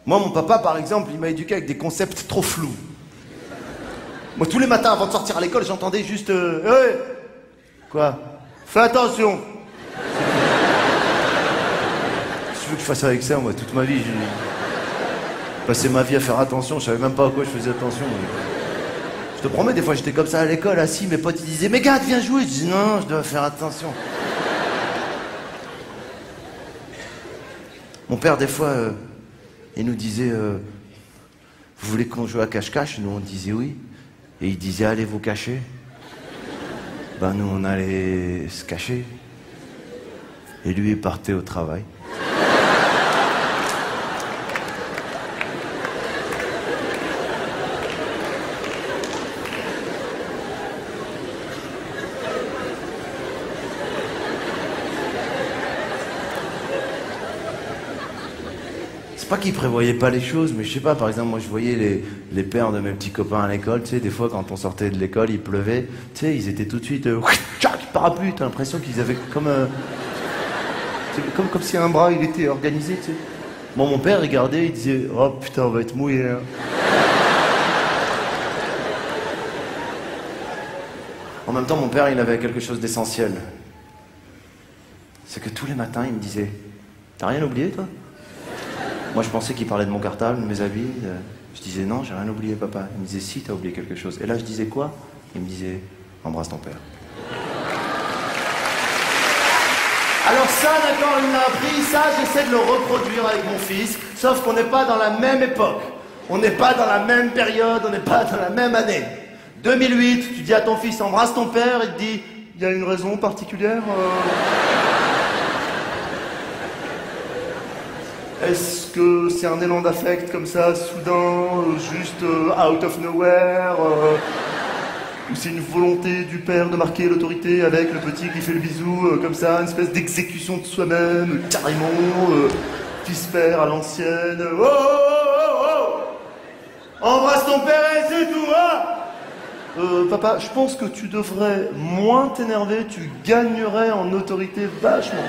Moi, mon papa, par exemple, il m'a éduqué avec des concepts trop flous. Moi, tous les matins, avant de sortir à l'école, j'entendais juste... Hey !» Quoi ? Fais attention. Qu'est-ce que tu veux que je fasse avec ça, moi, toute ma vie? J'ai passé ma vie à faire attention, je savais même pas à quoi je faisais attention. Je te promets, des fois, j'étais comme ça à l'école, assis, mes potes, ils disaient « Mais gars, viens jouer !» Je dis « Non, je dois faire attention. » Mon père, des fois, il nous disait « Vous voulez qu'on joue à cache-cache ?» Nous, on disait oui. Et il disait « Allez vous cacher. » Ben, nous, on allait se cacher. Et lui, il partait au travail. C'est pas qu'ils prévoyaient pas les choses, mais je sais pas, par exemple, moi je voyais les pères de mes petits copains à l'école, tu sais, des fois quand on sortait de l'école, il pleuvait, tu sais, ils étaient tout de suite, tchac, parapluie, t'as l'impression qu'ils avaient comme, comme si un bras il était organisé, tu sais. Bon, mon père regardait, il disait, oh putain, on va être mouillé, hein. En même temps, mon père, il avait quelque chose d'essentiel. C'est que tous les matins, il me disait, t'as rien oublié, toi? Moi, je pensais qu'il parlait de mon cartable, de mes habits. Je disais, non, j'ai rien oublié, papa. Il me disait, si, t'as oublié quelque chose. Et là, je disais, quoi? Il me disait, embrasse ton père. Alors ça, d'accord, il m'a appris, ça, j'essaie de le reproduire avec mon fils, sauf qu'on n'est pas dans la même époque. On n'est pas dans la même période, on n'est pas dans la même année. 2008, tu dis à ton fils, embrasse ton père, il te dit, il y a une raison particulière Est-ce que c'est un élan d'affect comme ça, soudain, juste out of nowhere ou c'est une volonté du père de marquer l'autorité avec le petit qui fait le bisou, comme ça, une espèce d'exécution de soi-même, carrément, fils-père à l'ancienne. Oh, oh, oh, oh, oh. Embrasse ton père et c'est tout, hein. Papa, je pense que tu devrais moins t'énerver, tu gagnerais en autorité vachement.